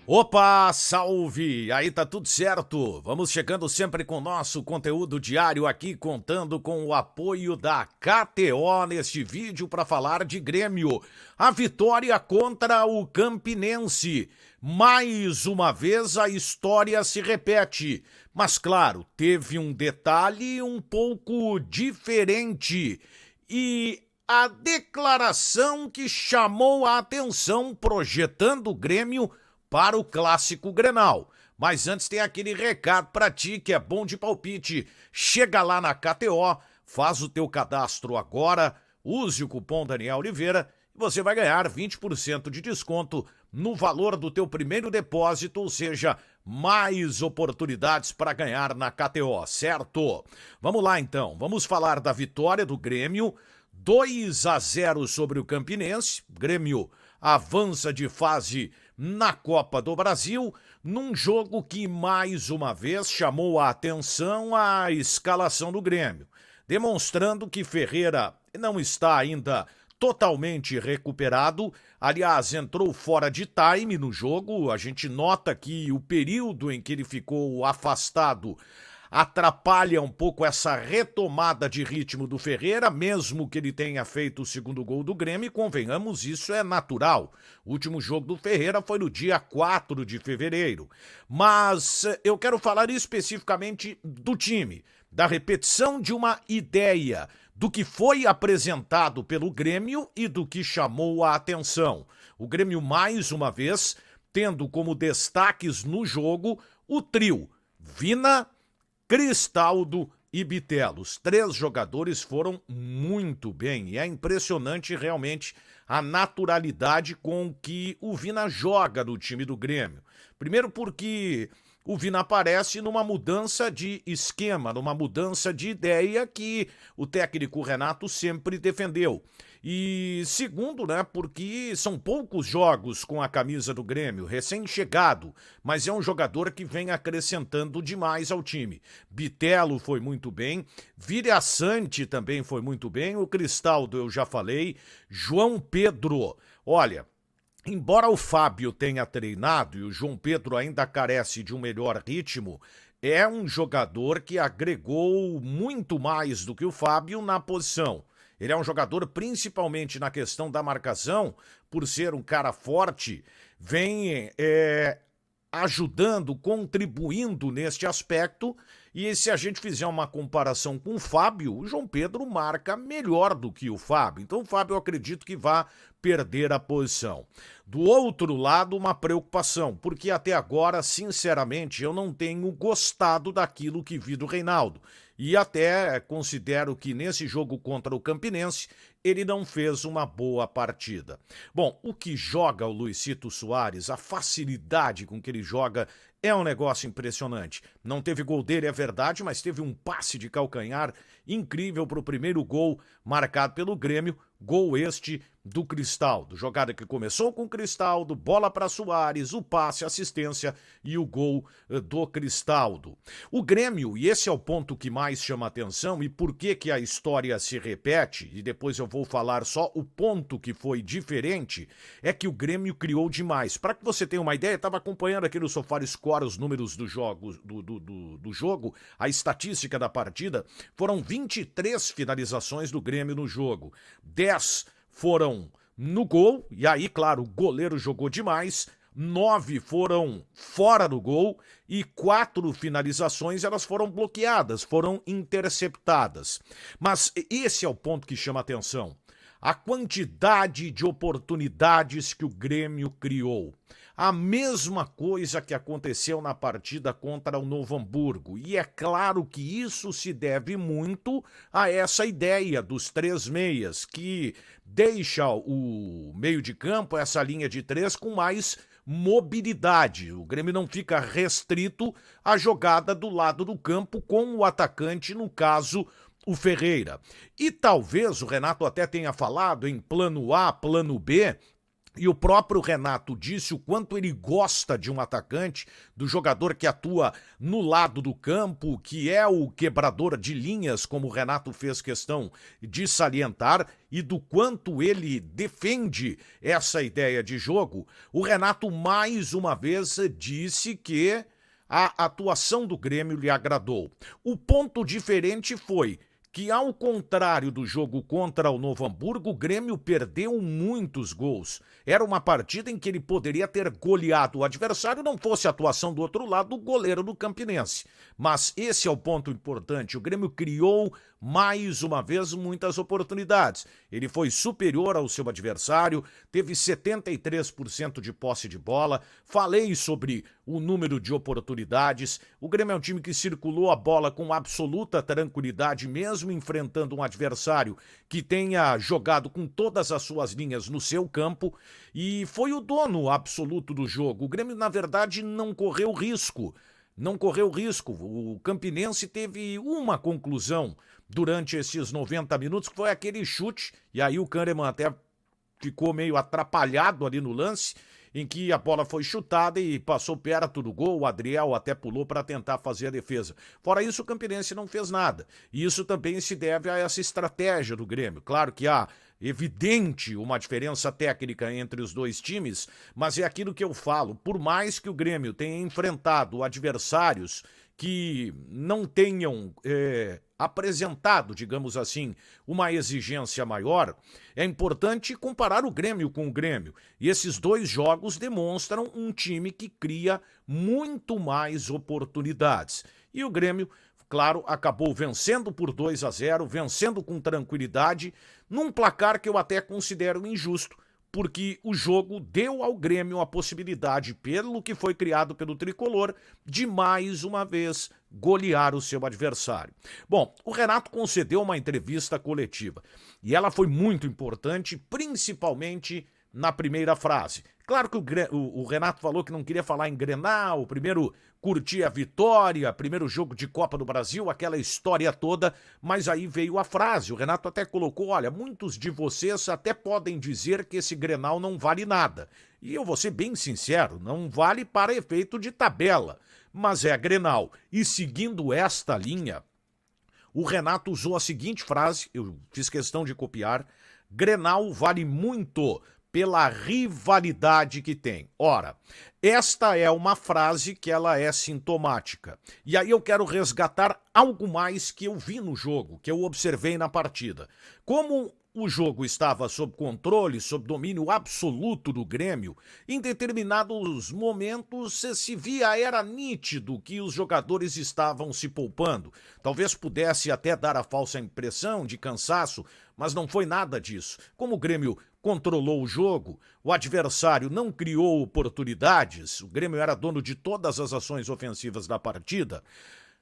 Opa, salve! Aí tá tudo certo. Vamos chegando sempre com o nosso conteúdo diário aqui, contando com o apoio da KTO neste vídeo para falar de Grêmio. A vitória contra o Campinense. Mais uma vez a história se repete. Mas claro, teve um detalhe um pouco diferente. E a declaração que chamou a atenção projetando o Grêmio para o clássico Grenal. Mas antes tem aquele recado para ti que é bom de palpite. Chega lá na KTO, faz o teu cadastro agora, use o cupom Daniel Oliveira e você vai ganhar 20% de desconto no valor do teu primeiro depósito, ou seja, mais oportunidades para ganhar na KTO, certo? Vamos lá então, vamos falar da vitória do Grêmio, 2-0 sobre o Campinense. Grêmio avança de fase na Copa do Brasil, num jogo que mais uma vez chamou a atenção a escalação do Grêmio, demonstrando que Ferreira não está ainda totalmente recuperado. Aliás, entrou fora de time no jogo. A gente nota que o período em que ele ficou afastado atrapalha um pouco essa retomada de ritmo do Ferreira, mesmo que ele tenha feito o segundo gol do Grêmio, convenhamos, isso é natural. O último jogo do Ferreira foi no dia 4 de fevereiro. Mas eu quero falar especificamente do time, da repetição de uma ideia, do que foi apresentado pelo Grêmio e do que chamou a atenção. O Grêmio, mais uma vez, tendo como destaques no jogo o trio Vina, Cristaldo e Bitelo. Os três jogadores foram muito bem e é impressionante realmente a naturalidade com que o Vina joga no time do Grêmio. Primeiro porque o Vina aparece numa mudança de esquema, numa mudança de ideia que o técnico Renato sempre defendeu. E segundo, né, porque são poucos jogos com a camisa do Grêmio, recém-chegado, mas é um jogador que vem acrescentando demais ao time. Bitelo foi muito bem, Viraçante também foi muito bem, o Cristaldo eu já falei, João Pedro, olha, embora o Fábio tenha treinado e o João Pedro ainda carece de um melhor ritmo, é um jogador que agregou muito mais do que o Fábio na posição. Ele é um jogador, principalmente na questão da marcação, por ser um cara forte, vem ajudando, contribuindo neste aspecto. E se a gente fizer uma comparação com o Fábio, o João Pedro marca melhor do que o Fábio. Então o Fábio eu acredito que vai perder a posição. Do outro lado, uma preocupação, porque até agora, sinceramente, eu não tenho gostado daquilo que vi do Reinaldo. E até considero que nesse jogo contra o Campinense, ele não fez uma boa partida. Bom, o que joga o Luizito Soares, a facilidade com que ele joga, é um negócio impressionante. Não teve gol dele, é verdade, mas teve um passe de calcanhar incrível para o primeiro gol marcado pelo Grêmio. Gol este do Cristaldo. Jogada que começou com o Cristaldo, bola para Soares, o passe, assistência e o gol do Cristaldo. O Grêmio, e esse é o ponto que mais chama atenção e por que a história se repete, e depois eu vou falar só o ponto que foi diferente, é que o Grêmio criou demais. Para que você tenha uma ideia, estava acompanhando aqui no SofaScore os números do jogo, a estatística da partida, foram 23 finalizações do Grêmio no jogo. 10 foram no gol, e aí, claro, o goleiro jogou demais. 9 foram fora do gol e 4 finalizações elas foram bloqueadas, foram interceptadas. Mas esse é o ponto que chama atenção. A quantidade de oportunidades que o Grêmio criou. A mesma coisa que aconteceu na partida contra o Novo Hamburgo. E é claro que isso se deve muito a essa ideia dos três meias, que deixa o meio de campo, essa linha de três, com mais mobilidade. O Grêmio não fica restrito à jogada do lado do campo com o atacante, no caso, o Ferreira. E talvez o Renato até tenha falado em plano A, plano B, E o próprio Renato disse o quanto ele gosta de um atacante, do jogador que atua no lado do campo, que é o quebrador de linhas, como o Renato fez questão de salientar, e do quanto ele defende essa ideia de jogo. O Renato mais uma vez disse que a atuação do Grêmio lhe agradou. O ponto diferente foi que, ao contrário do jogo contra o Novo Hamburgo, o Grêmio perdeu muitos gols. Era uma partida em que ele poderia ter goleado o adversário, não fosse a atuação do outro lado do goleiro do Campinense. Mas esse é o ponto importante. O Grêmio criou, mais uma vez, muitas oportunidades. Ele foi superior ao seu adversário, teve 73% de posse de bola. Falei sobre o número de oportunidades. O Grêmio é um time que circulou a bola com absoluta tranquilidade, mesmo enfrentando um adversário que tenha jogado com todas as suas linhas no seu campo, e foi o dono absoluto do jogo. O Grêmio, na verdade, não correu risco. Não correu risco. O Campinense teve uma conclusão durante esses 90 minutos, que foi aquele chute, e aí o Kahneman até ficou meio atrapalhado ali no lance, em que a bola foi chutada e passou perto do gol. O Adriel até pulou para tentar fazer a defesa. Fora isso, o Campinense não fez nada. E isso também se deve a essa estratégia do Grêmio. Claro que há evidente uma diferença técnica entre os dois times, mas é aquilo que eu falo. Por mais que o Grêmio tenha enfrentado adversários que não tenham apresentado, digamos assim, uma exigência maior, é importante comparar o Grêmio com o Grêmio. E esses dois jogos demonstram um time que cria muito mais oportunidades. E o Grêmio, claro, acabou vencendo por 2-0, vencendo com tranquilidade, num placar que eu até considero injusto, porque o jogo deu ao Grêmio a possibilidade, pelo que foi criado pelo Tricolor, de mais uma vez golear o seu adversário. Bom, o Renato concedeu uma entrevista coletiva e ela foi muito importante, principalmente na primeira frase. Claro que o Renato falou que não queria falar em Grenal, primeiro curtir a vitória, primeiro jogo de Copa do Brasil, aquela história toda, mas aí veio a frase. O Renato até colocou: olha, muitos de vocês até podem dizer que esse Grenal não vale nada. E eu vou ser bem sincero, não vale para efeito de tabela, mas é Grenal. E seguindo esta linha, o Renato usou a seguinte frase, eu fiz questão de copiar: Grenal vale muito pela rivalidade que tem. Ora, esta é uma frase que ela é sintomática. E aí eu quero resgatar algo mais que eu vi no jogo, que eu observei na partida. Como o jogo estava sob controle, sob domínio absoluto do Grêmio, em determinados momentos se via, era nítido que os jogadores estavam se poupando. Talvez pudesse até dar a falsa impressão de cansaço, mas não foi nada disso. Como o Grêmio controlou o jogo, o adversário não criou oportunidades, o Grêmio era dono de todas as ações ofensivas da partida,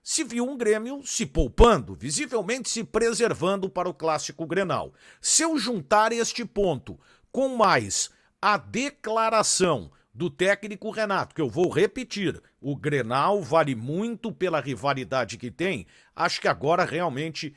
se viu um Grêmio se poupando, visivelmente se preservando para o clássico Grenal. Se eu juntar este ponto com mais a declaração do técnico Renato, que eu vou repetir, o Grenal vale muito pela rivalidade que tem, acho que agora realmente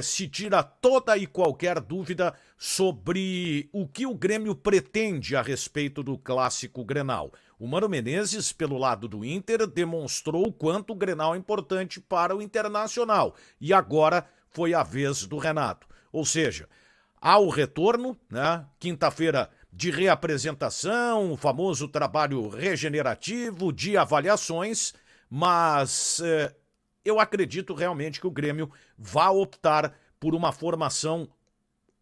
se tira toda e qualquer dúvida sobre o que o Grêmio pretende a respeito do clássico Grenal. O Mano Menezes, pelo lado do Inter, demonstrou o quanto o Grenal é importante para o Internacional. E agora foi a vez do Renato. Ou seja, há o retorno, né? Quinta-feira de reapresentação, o famoso trabalho regenerativo de avaliações, mas eu acredito realmente que o Grêmio vai optar por uma formação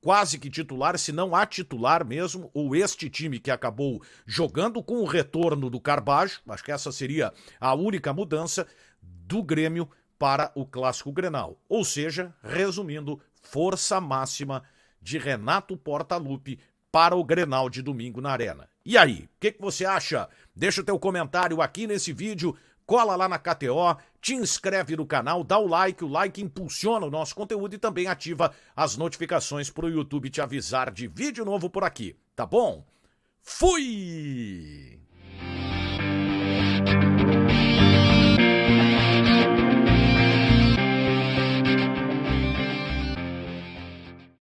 quase que titular, se não a titular mesmo, ou este time que acabou jogando com o retorno do Carbajo. Acho que essa seria a única mudança do Grêmio para o Clássico Grenal. Ou seja, resumindo, força máxima de Renato Portaluppi para o Grenal de domingo na Arena. E aí, o que você acha? Deixa o teu comentário aqui nesse vídeo, cola lá na KTO, te inscreve no canal, dá o like impulsiona o nosso conteúdo e também ativa as notificações para o YouTube te avisar de vídeo novo por aqui, tá bom? Fui!